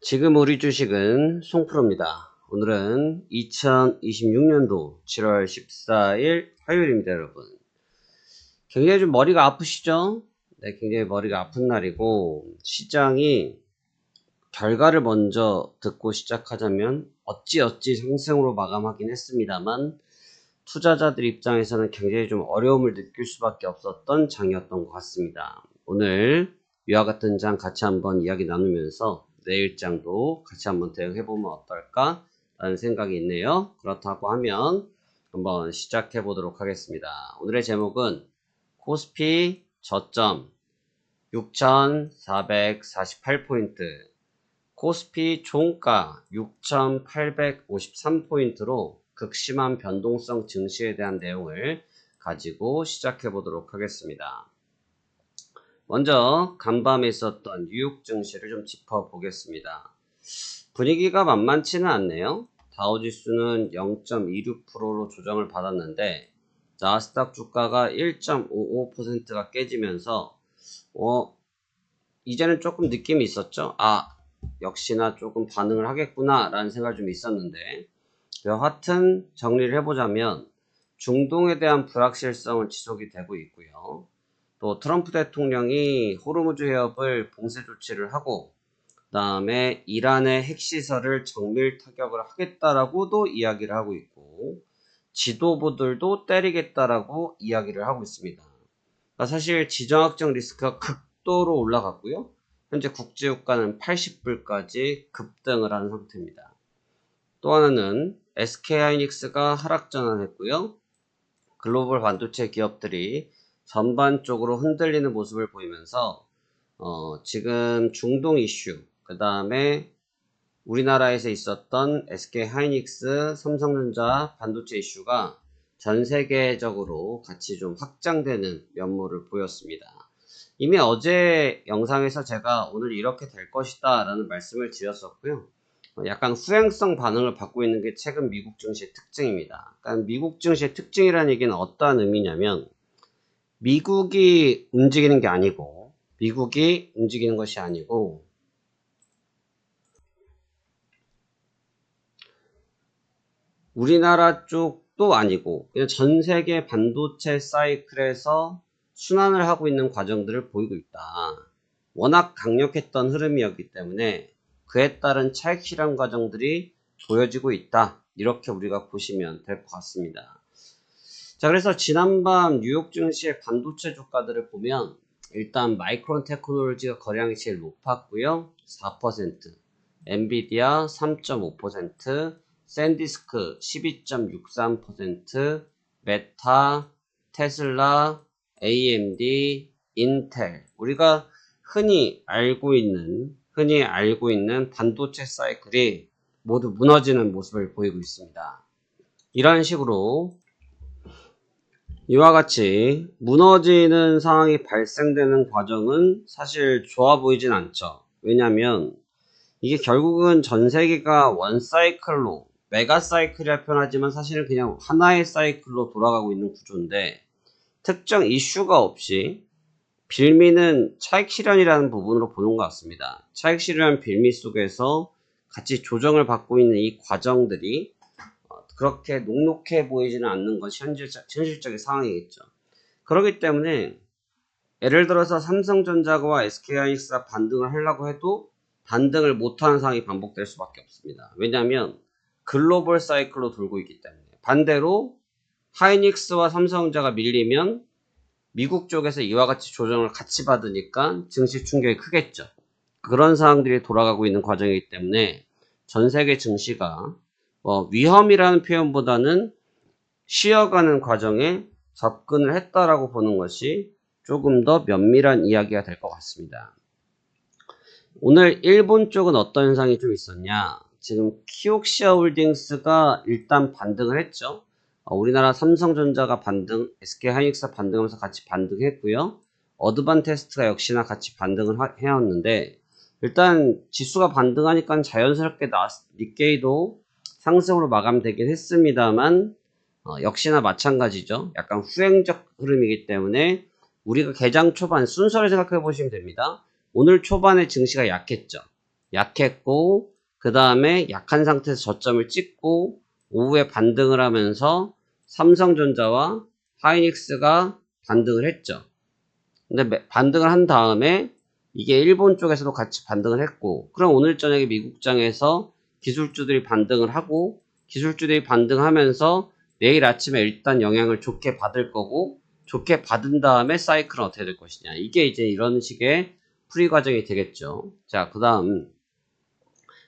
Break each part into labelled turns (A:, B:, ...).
A: 지금 우리 주식은 송프로입니다. 오늘은 2026년도 7월 14일 화요일입니다, 여러분. 굉장히 좀 머리가 아프시죠? 네, 굉장히 머리가 아픈 날이고, 시장이 결과를 먼저 듣고 시작하자면 어찌어찌 상승으로 마감하긴 했습니다만, 투자자들 입장에서는 굉장히 좀 어려움을 느낄 수밖에 없었던 장이었던 것 같습니다. 오늘 이와 같은 장 같이 한번 이야기 나누면서 내일 장도 같이 한번 대응해보면 어떨까 라는 생각이 있네요. 그렇다고 하면 한번 시작해 보도록 하겠습니다. 오늘의 제목은 코스피 저점 6448포인트, 코스피 종가 6853포인트로 극심한 변동성 증시에 대한 내용을 가지고 시작해 보도록 하겠습니다. 먼저 간밤에 있었던 뉴욕 증시를 좀 짚어보겠습니다. 분위기가 만만치는 않네요. 다우지수는 0.26%로 조정을 받았는데 나스닥 주가가 1.55%가 깨지면서 이제는 조금 느낌이 있었죠. 역시나 조금 반응을 하겠구나 라는 생각이 좀 있었는데, 여하튼 정리를 해보자면 중동에 대한 불확실성은 지속이 되고 있고요. 또 트럼프 대통령이 호르무즈 해협을 봉쇄 조치를 하고, 그 다음에 이란의 핵시설을 정밀 타격을 하겠다라고도 이야기를 하고 있고, 지도부들도 때리겠다라고 이야기를 하고 있습니다. 그러니까 사실 지정학적 리스크가 극도로 올라갔고요. 현재 국제유가는 80불까지 급등을 한 상태입니다. 또 하나는 SK하이닉스가 하락 전환했고요. 글로벌 반도체 기업들이 전반적으로 흔들리는 모습을 보이면서 지금 중동 이슈, 그 다음에 우리나라에서 있었던 SK하이닉스, 삼성전자 반도체 이슈가 전 세계적으로 같이 좀 확장되는 면모를 보였습니다. 이미 어제 영상에서 제가 오늘 이렇게 될 것이다 라는 말씀을 드렸었고요. 약간 후행성 반응을 받고 있는 게 최근 미국 증시의 특징입니다. 그러니까 미국 증시의 특징이라는 얘기는 어떠한 의미냐면, 미국이 움직이는 게 아니고, 미국이 움직이는 것이 아니고, 우리나라 쪽도 아니고, 그냥 전 세계 반도체 사이클에서 순환을 하고 있는 과정들을 보이고 있다. 워낙 강력했던 흐름이었기 때문에 그에 따른 차익 실현 과정들이 보여지고 있다. 이렇게 우리가 보시면 될 것 같습니다. 자, 그래서 지난밤 뉴욕 증시의 반도체 주가들을 보면 일단 마이크론 테크놀로지가 거래량이 제일 높았고요. 4%, 엔비디아 3.5%, 샌디스크 12.63%, 메타, 테슬라, AMD, 인텔, 우리가 흔히 알고 있는 반도체 사이클이 모두 무너지는 모습을 보이고 있습니다. 이런 식으로 이와 같이 무너지는 상황이 발생되는 과정은 사실 좋아 보이진 않죠. 왜냐하면 이게 결국은 전 세계가 원 사이클로, 메가 사이클이라 표현하지만 사실은 그냥 하나의 사이클로 돌아가고 있는 구조인데, 특정 이슈가 없이 빌미는 차익 실현이라는 부분으로 보는 것 같습니다. 차익 실현 빌미 속에서 같이 조정을 받고 있는 이 과정들이 그렇게 녹록해 보이지는 않는 것이 현실적인 상황이겠죠. 그렇기 때문에 예를 들어서 삼성전자와 SK하이닉스가 반등을 하려고 해도 반등을 못하는 상황이 반복될 수밖에 없습니다. 왜냐하면 글로벌 사이클로 돌고 있기 때문에. 반대로 하이닉스와 삼성전자가 밀리면 미국 쪽에서 이와 같이 조정을 같이 받으니까 증시 충격이 크겠죠. 그런 상황들이 돌아가고 있는 과정이기 때문에 전 세계 증시가 위험이라는 표현보다는 쉬어가는 과정에 접근을 했다라고 보는 것이 조금 더 면밀한 이야기가 될 것 같습니다. 오늘 일본 쪽은 어떤 현상이 좀 있었냐? 지금 키옥시아 홀딩스가 일단 반등을 했죠. 우리나라 삼성전자가 반등, SK하이닉스가 반등하면서 같이 반등했고요. 어드반테스트가 역시나 같이 반등을 해왔는데, 일단 지수가 반등하니까 자연스럽게 니케이도 상승으로 마감되긴 했습니다만, 역시나 마찬가지죠. 약간 후행적 흐름이기 때문에 우리가 개장 초반 순서를 생각해 보시면 됩니다. 오늘 초반에 증시가 약했죠. 약했고 그 다음에 약한 상태에서 저점을 찍고 오후에 반등을 하면서 삼성전자와 하이닉스가 반등을 했죠. 근데 반등을 한 다음에 이게 일본 쪽에서도 같이 반등을 했고, 그럼 오늘 저녁에 미국장에서 기술주들이 반등을 하고, 기술주들이 반등하면서 내일 아침에 일단 영향을 좋게 받을 거고, 좋게 받은 다음에 사이클은 어떻게 될 것이냐. 이게 이제 이런 식의 풀이 과정이 되겠죠. 자, 그 다음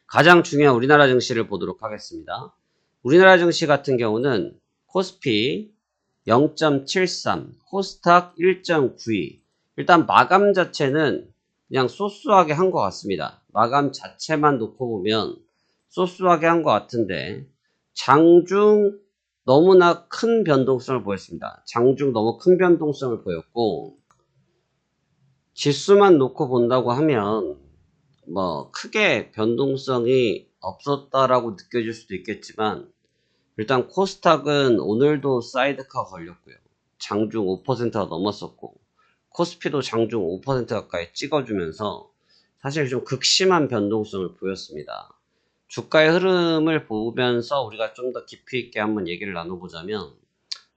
A: 가장 중요한 우리나라 증시를 보도록 하겠습니다. 우리나라 증시 같은 경우는 코스피 0.73, 코스닥 1.92. 일단 마감 자체는 그냥 소소하게 한 것 같습니다. 마감 자체만 놓고 보면 소소하게 한 것 같은데 장중 너무나 큰 변동성을 보였습니다. 장중 너무 큰 변동성을 보였고, 지수만 놓고 본다고 하면 뭐 크게 변동성이 없었다라고 느껴질 수도 있겠지만, 일단 코스닥은 오늘도 사이드카 걸렸고요. 장중 5%가 넘었었고, 코스피도 장중 5% 가까이 찍어주면서 사실 좀 극심한 변동성을 보였습니다. 주가의 흐름을 보면서 우리가 좀 더 깊이 있게 한번 얘기를 나눠보자면,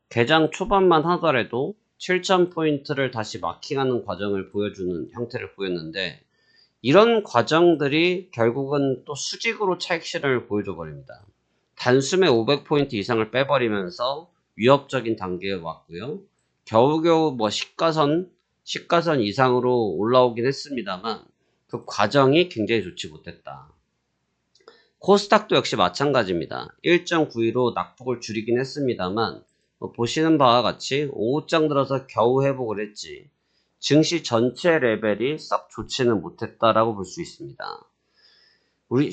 A: 개장 초반만 하더라도 7,000포인트를 다시 마킹하는 과정을 보여주는 형태를 보였는데, 이런 과정들이 결국은 또 수직으로 차익 실현을 보여줘 버립니다. 단숨에 500포인트 이상을 빼버리면서 위협적인 단계에 왔고요. 겨우겨우 뭐 시가선 이상으로 올라오긴 했습니다만 그 과정이 굉장히 좋지 못했다. 코스닥도 역시 마찬가지입니다. 1.92로 낙폭을 줄이긴 했습니다만 보시는 바와 같이 오후장 들어서 겨우 회복을 했지 증시 전체 레벨이 썩 좋지는 못했다라고 볼 수 있습니다.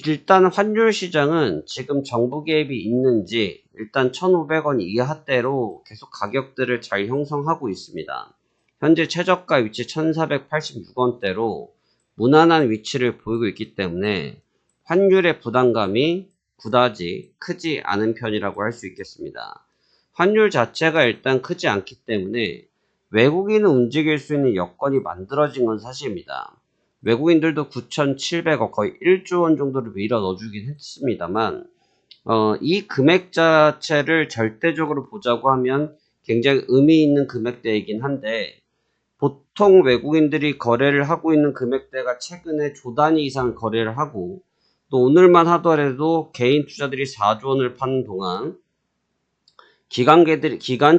A: 일단 환율 시장은 지금 정부 개입이 있는지 일단 1,500원 이하대로 계속 가격들을 잘 형성하고 있습니다. 현재 최저가 위치 1,486원대로 무난한 위치를 보이고 있기 때문에 환율의 부담감이 그다지 크지 않은 편이라고 할 수 있겠습니다. 환율 자체가 일단 크지 않기 때문에 외국인은 움직일 수 있는 여건이 만들어진 건 사실입니다. 외국인들도 9,700억 거의 1조 원 정도를 밀어 넣어주긴 했습니다만 이 금액 자체를 절대적으로 보자고 하면 굉장히 의미 있는 금액대이긴 한데 보통 외국인들이 거래를 하고 있는 금액대가 최근에 조 단위 이상 거래를 하고 또 오늘만 하더라도 개인 투자들이 4조 원을 파는 동안 기관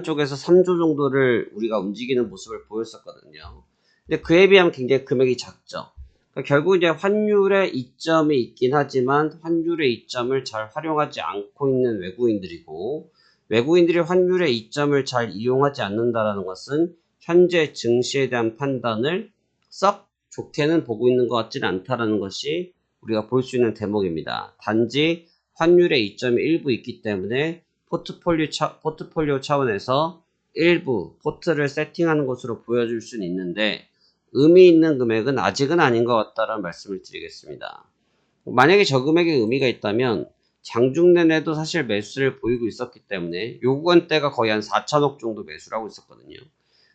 A: 쪽에서 3조 정도를 우리가 움직이는 모습을 보였었거든요. 근데 그에 비하면 굉장히 금액이 작죠. 그러니까 결국 이제 환율의 이점이 있긴 하지만 환율의 이점을 잘 활용하지 않고 있는 외국인들이고, 외국인들이 환율의 이점을 잘 이용하지 않는다는 것은 현재 증시에 대한 판단을 썩 좋게는 보고 있는 것 같지는 않다는 것이 우리가 볼 수 있는 대목입니다. 단지 환율의 이점이 일부 있기 때문에 포트폴리오 차원에서 일부 포트를 세팅하는 것으로 보여줄 수는 있는데 의미 있는 금액은 아직은 아닌 것 같다는 말씀을 드리겠습니다. 만약에 저 금액에 의미가 있다면 장중 내내도 사실 매수를 보이고 있었기 때문에 요구원대가 거의 한 4천억 정도 매수를 하고 있었거든요.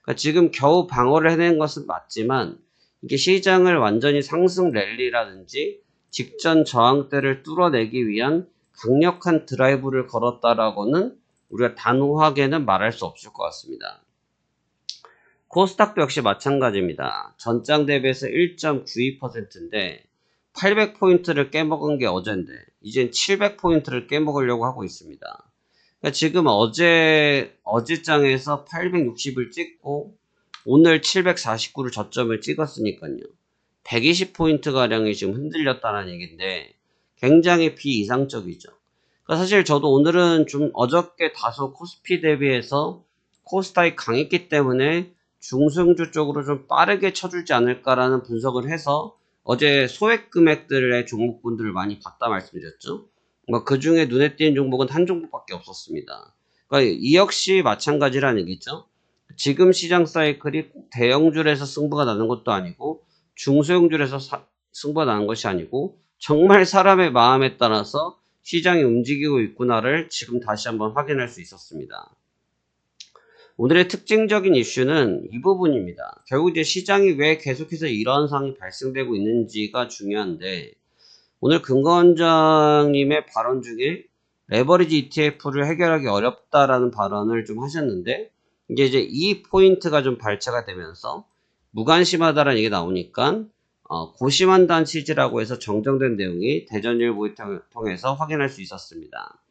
A: 그러니까 지금 겨우 방어를 해낸 것은 맞지만 이게 시장을 완전히 상승 랠리라든지 직전 저항대를 뚫어내기 위한 강력한 드라이브를 걸었다라고는 우리가 단호하게는 말할 수 없을 것 같습니다. 코스닥도 역시 마찬가지입니다. 전장 대비해서 1.92%인데 800포인트를 깨먹은 게 어젠데 이젠 700포인트를 깨먹으려고 하고 있습니다. 그러니까 지금 어제장에서 860을 찍고 오늘 749를 저점을 찍었으니까요. 120포인트가량이 지금 흔들렸다는 얘기인데 굉장히 비이상적이죠. 그러니까 사실 저도 오늘은 좀 어저께 다소 코스피 대비해서 코스닥이 강했기 때문에 중소형주 쪽으로 좀 빠르게 쳐주지 않을까라는 분석을 해서 어제 소액 금액들의 종목군들을 많이 봤다 말씀드렸죠. 그 중에 눈에 띄는 종목은 한 종목밖에 없었습니다. 그러니까 이 역시 마찬가지라는 얘기죠. 지금 시장 사이클이 꼭 대형줄에서 승부가 나는 것도 아니고 중소형줄에서 승부가 나는 것이 아니고 정말 사람의 마음에 따라서 시장이 움직이고 있구나를 지금 다시 한번 확인할 수 있었습니다. 오늘의 특징적인 이슈는 이 부분입니다. 결국 이제 시장이 왜 계속해서 이러한 상황이 발생되고 있는지가 중요한데 오늘 금감원장님의 발언 중에 레버리지 ETF를 해결하기 어렵다라는 발언을 좀 하셨는데, 이제 이 포인트가 좀 발차가 되면서 무관심하다라는 얘기가 나오니까 고심한다는 취지라고 해서 정정된 내용이 대전일보를 통해서 확인할 수 있었습니다.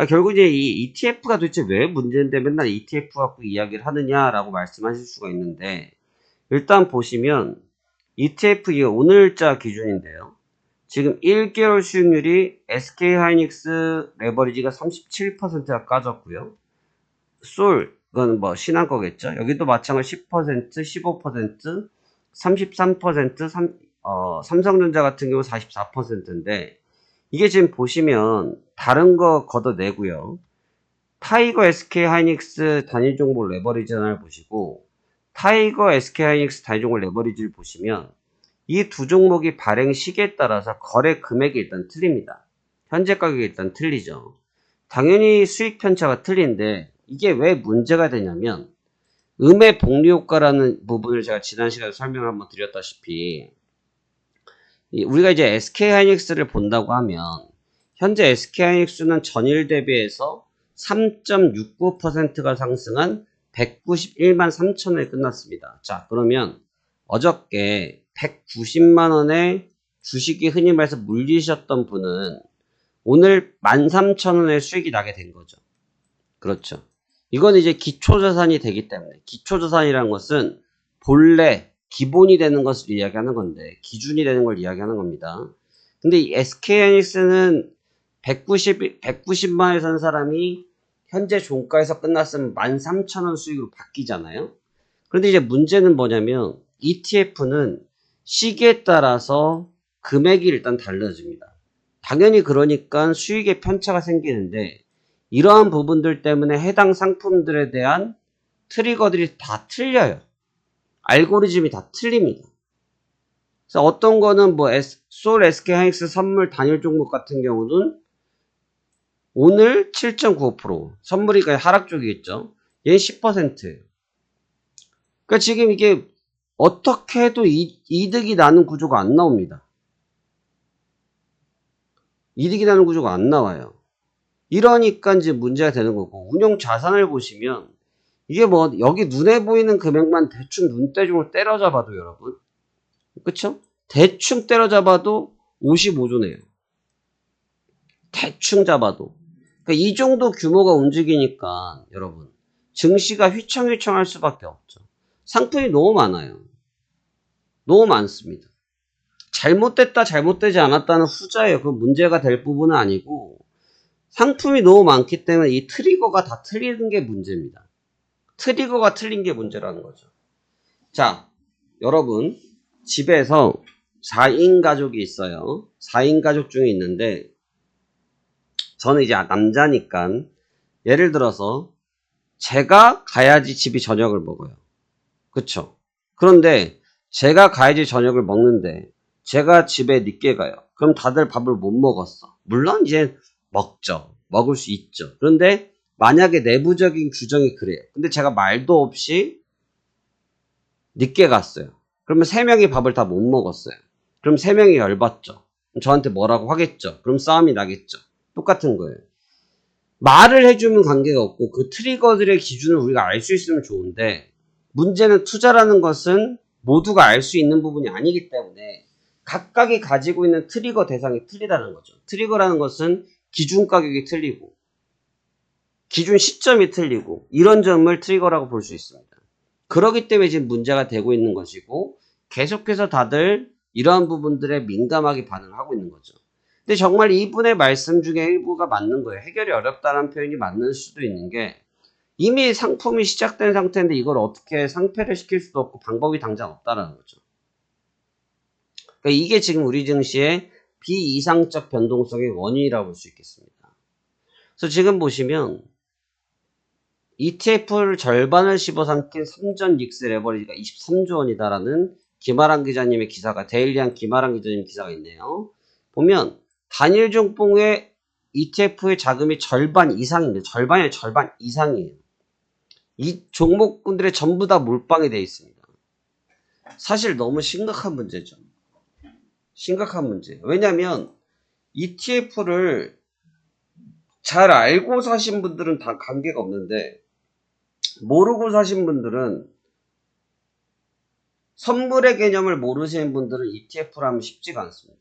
A: 결국 이제 이 ETF가 도대체 왜 문제인데 맨날 ETF 갖고 이야기를 하느냐라고 말씀하실 수가 있는데, 일단 보시면 ETF 이게 오늘자 기준인데요. 지금 1개월 수익률이 SK하이닉스 레버리지가 37%가 까졌고요. 솔, 이건 뭐 신한 거겠죠. 여기도 마찬가지 10%, 15%, 33%, 삼성전자 같은 경우 44%인데, 이게 지금 보시면 다른 거 걷어내고요. 타이거 SK하이닉스 단일 종목 레버리지 하나를 보시고, 타이거 SK하이닉스 단일 종목 레버리지를 보시면 이 두 종목이 발행 시기에 따라서 거래 금액이 일단 틀립니다. 현재 가격이 일단 틀리죠. 당연히 수익 편차가 틀린데 이게 왜 문제가 되냐면 음의 복리 효과라는 부분을 제가 지난 시간에 설명을 한번 드렸다시피 우리가 이제 SK하이닉스를 본다고 하면 현재 SK하이닉스는 전일 대비해서 3.69%가 상승한 191만 3천원에 끝났습니다. 자, 그러면 어저께 190만원에 주식이 흔히 말해서 물리셨던 분은 오늘 13,000원의 수익이 나게 된 거죠. 그렇죠. 이건 이제 기초자산이 되기 때문에, 기초자산이라는 것은 본래 기본이 되는 것을 이야기하는 건데, 기준이 되는 걸 이야기하는 겁니다. 근데 이 SK하이닉스는 190만원에 산 사람이 현재 종가에서 끝났으면 13,000원 수익으로 바뀌잖아요. 그런데 이제 문제는 뭐냐면 ETF는 시기에 따라서 금액이 일단 달라집니다. 당연히 그러니까 수익의 편차가 생기는데 이러한 부분들 때문에 해당 상품들에 대한 트리거들이 다 틀려요. 알고리즘이 다 틀립니다. 그래서 어떤 거는 뭐 솔 SK하이닉스 선물 단일 종목 같은 경우는 오늘 7.95% 선물이 하락 쪽이겠죠. 얘는 10%예요. 그러니까 지금 이게 어떻게 해도 이득이 나는 구조가 안 나옵니다. 이득이 나는 구조가 안 나와요. 이러니까 이제 문제가 되는 거고, 운용 자산을 보시면 이게 뭐 여기 눈에 보이는 금액만 대충 눈대중으로 때려잡아도 여러분, 그쵸? 대충 때려잡아도 55조네요. 대충 잡아도. 그러니까 이 정도 규모가 움직이니까 여러분 증시가 휘청휘청할 수밖에 없죠. 상품이 너무 많아요. 너무 많습니다. 잘못됐다 잘못되지 않았다는 후자예요. 그 문제가 될 부분은 아니고 상품이 너무 많기 때문에 이 트리거가 다 틀리는 게 문제입니다. 트리거가 틀린 게 문제라는 거죠. 자, 여러분 집에서 4인 가족이 있어요. 4인 가족 중에 있는데 저는 이제 남자니까 예를 들어서 제가 가야지 집이 저녁을 먹어요. 그쵸? 그런데 제가 가야지 저녁을 먹는데 제가 집에 늦게 가요. 그럼 다들 밥을 못 먹었어. 물론 이제 먹죠. 먹을 수 있죠. 그런데 만약에 내부적인 규정이 그래요. 근데 제가 말도 없이 늦게 갔어요. 그러면 3명이 밥을 다 못 먹었어요. 그럼 3명이 열받죠. 저한테 뭐라고 하겠죠. 그럼 싸움이 나겠죠. 똑같은 거예요. 말을 해주면 관계가 없고 그 트리거들의 기준을 우리가 알 수 있으면 좋은데 문제는 투자라는 것은 모두가 알 수 있는 부분이 아니기 때문에 각각이 가지고 있는 트리거 대상이 틀리다는 거죠. 트리거라는 것은 기준 가격이 틀리고 기준 시점이 틀리고 이런 점을 트리거라고 볼 수 있습니다. 그렇기 때문에 지금 문제가 되고 있는 것이고 계속해서 다들 이러한 부분들에 민감하게 반응을 하고 있는 거죠. 근데 정말 이분의 말씀 중에 일부가 맞는 거예요. 해결이 어렵다는 표현이 맞는 수도 있는 게 이미 상품이 시작된 상태인데 이걸 어떻게 상폐를 시킬 수도 없고 방법이 당장 없다는 거죠. 그러니까 이게 지금 우리 증시의 비이상적 변동성의 원인이라고 볼 수 있겠습니다. 그래서 지금 보시면 ETF를 절반을 씹어삼킨 3전 닉스 레버리지가 23조 원이다라는 김아랑 기자님의 기사가 데일리한 김아랑 기자님 기사가 있네요. 보면 단일 종목의 ETF의 자금이 절반 이상입니다. 절반이 아니라 절반 이상이에요. 이 종목군들의 전부 다 몰빵이 되어 있습니다. 사실 너무 심각한 문제죠. 심각한 문제. 왜냐하면 ETF를 잘 알고 사신 분들은 다 관계가 없는데, 모르고 사신 분들은, 선물의 개념을 모르시는 분들은 ETF를 하면 쉽지가 않습니다.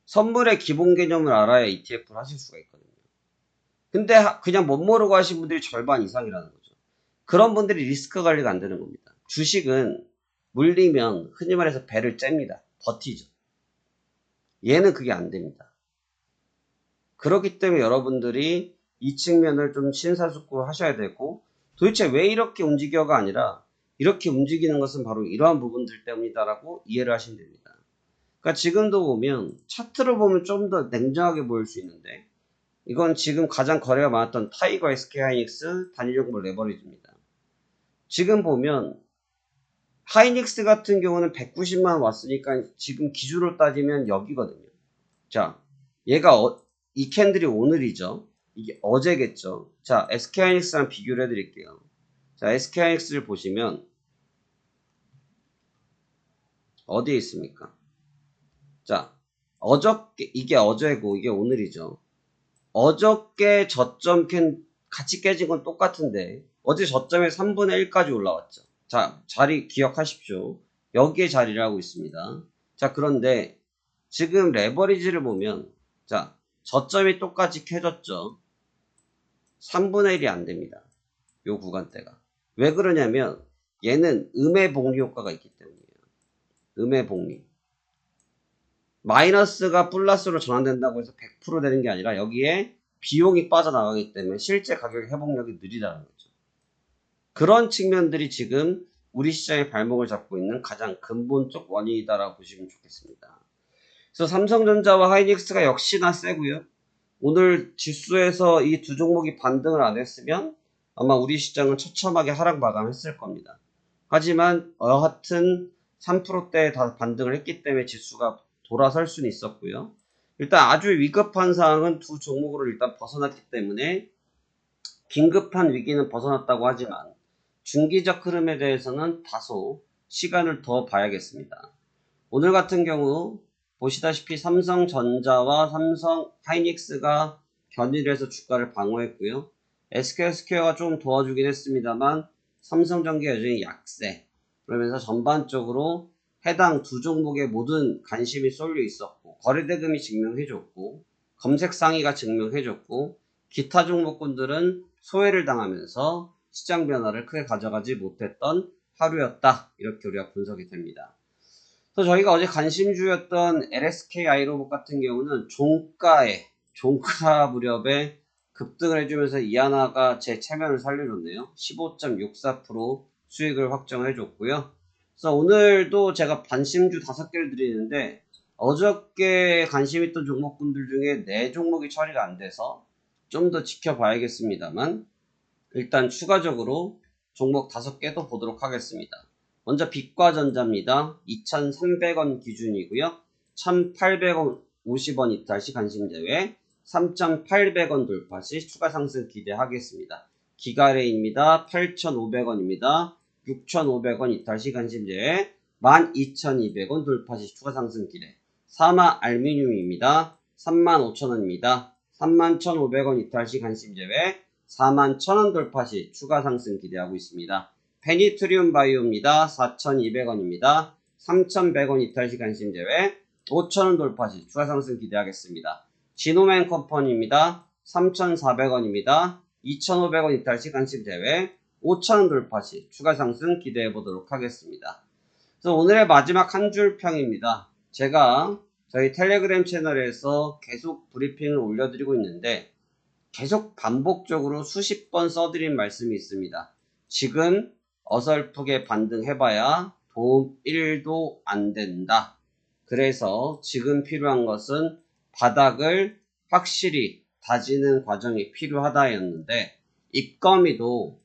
A: 선물의 기본 개념을 알아야 ETF를 하실 수가 있거든요. 근데 그냥 못 모르고 하신 분들이 절반 이상이라는 거죠. 그런 분들이 리스크 관리가 안 되는 겁니다. 주식은 물리면 흔히 말해서 배를 잽니다. 버티죠. 얘는 그게 안 됩니다. 그렇기 때문에 여러분들이 이 측면을 좀 심사숙고 하셔야 되고, 도대체 왜 이렇게 움직여가 아니라 이렇게 움직이는 것은 바로 이러한 부분들 때문이다라고 이해를 하시면 됩니다. 그러니까 지금도 보면 차트로 보면 좀 더 냉정하게 보일 수 있는데, 이건 지금 가장 거래가 많았던 타이거 SK하이닉스 단일종목 레버리지입니다. 지금 보면 하이닉스 같은 경우는 190만 왔으니까 지금 기준으로 따지면 여기거든요. 자, 얘가 이 캔들이 오늘이죠. 이게 어제겠죠. 자, SK하이닉스랑 비교를 해드릴게요. 자, SK하이닉스를 보시면 어디에 있습니까? 자, 어저께, 이게 어제고 이게 오늘이죠. 어저께 저점 같이 깨진 건 똑같은데 어제 저점에 3분의 1까지 올라왔죠. 자, 자리 기억하십시오. 여기에 자리를 하고 있습니다. 자, 그런데 지금 레버리지를 보면, 자, 저점이 똑같이 켜졌죠. 3분의 1이 안 됩니다. 요 구간대가. 왜 그러냐면 얘는 음의 복리 효과가 있기 때문이에요. 음의 복리. 마이너스가 플러스로 전환된다고 해서 100% 되는 게 아니라 여기에 비용이 빠져나가기 때문에 실제 가격 회복력이 느리다는 거죠. 그런 측면들이 지금 우리 시장의 발목을 잡고 있는 가장 근본적 원인이다라고 보시면 좋겠습니다. 그래서 삼성전자와 하이닉스가 역시나 세고요. 오늘 지수에서 이 두 종목이 반등을 안 했으면 아마 우리 시장은 처참하게 하락 마감했을 겁니다. 하지만 여하튼 3%대 다 반등을 했기 때문에 지수가 돌아설 수는 있었고요. 일단 아주 위급한 상황은 두 종목으로 일단 벗어났기 때문에 긴급한 위기는 벗어났다고 하지만 중기적 흐름에 대해서는 다소 시간을 더 봐야겠습니다. 오늘 같은 경우 보시다시피 삼성전자와 삼성 하이닉스가 견인해서 주가를 방어했고요. SK스퀘어가 좀 도와주긴 했습니다만 삼성전기가 여전히 약세. 그러면서 전반적으로 해당 두 종목의 모든 관심이 쏠려 있었고, 거래대금이 증명해줬고, 검색 상위가 증명해줬고, 기타 종목군들은 소외를 당하면서 시장 변화를 크게 가져가지 못했던 하루였다. 이렇게 우리가 분석이 됩니다. 그래서 저희가 어제 관심주였던 LSK 아이로봇 같은 경우는 종가 무렵에 급등을 해주면서 이하나가 제 체면을 살려줬네요. 15.64% 수익을 확정을 해줬고요. 그래서 오늘도 제가 관심주 5개를 드리는데 어저께 관심 있던 종목분들 중에 4종목이 처리가 안 돼서 좀 더 지켜봐야겠습니다만 일단 추가적으로 종목 5개도 보도록 하겠습니다. 먼저 빛과전자입니다. 2,300원 기준이고요. 1,800원 50원 이탈 시 관심제외, 3,800원 돌파 시 추가 상승 기대하겠습니다. 기가레입니다. 8,500원입니다. 6,500원 이탈 시 관심제외, 12,200원 돌파 시 추가 상승 기대. 사마 알미늄입니다. 35,000원입니다. 31,500원 이탈 시 관심제외, 41,000원 돌파 시 추가 상승 기대하고 있습니다. 페니트리움 바이오입니다. 4,200원입니다. 3,100원 이탈 시 관심 제외, 5,000원 돌파 시 추가 상승 기대하겠습니다. 지노맨 컴퍼니입니다. 3,400원입니다. 2,500원 이탈 시 관심 제외, 5,000원 돌파 시 추가 상승 기대해 보도록 하겠습니다. 그래서 오늘의 마지막 한 줄 평입니다. 제가 저희 텔레그램 채널에서 계속 브리핑을 올려드리고 있는데 계속 반복적으로 수십 번 써드린 말씀이 있습니다. 지금 어설프게 반등해봐야 도움 1도 안 된다. 그래서 지금 필요한 것은 바닥을 확실히 다지는 과정이 필요하다였는데 입거미도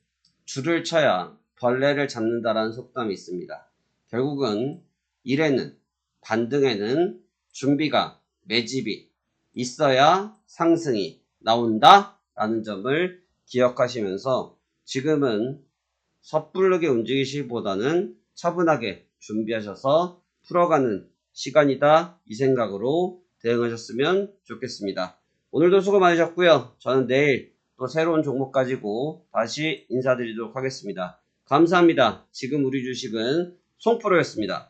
A: 줄을 쳐야 벌레를 잡는다라는 속담이 있습니다. 결국은 1에는 반등에는 준비가 매집이 있어야 상승이 나온다 라는 점을 기억하시면서 지금은 섣부르게 움직이시기보다는 차분하게 준비하셔서 풀어가는 시간이다 이 생각으로 대응하셨으면 좋겠습니다. 오늘도 수고 많으셨고요. 저는 내일 또 새로운 종목 가지고 다시 인사드리도록 하겠습니다. 감사합니다. 지금 우리 주식은 송프로였습니다.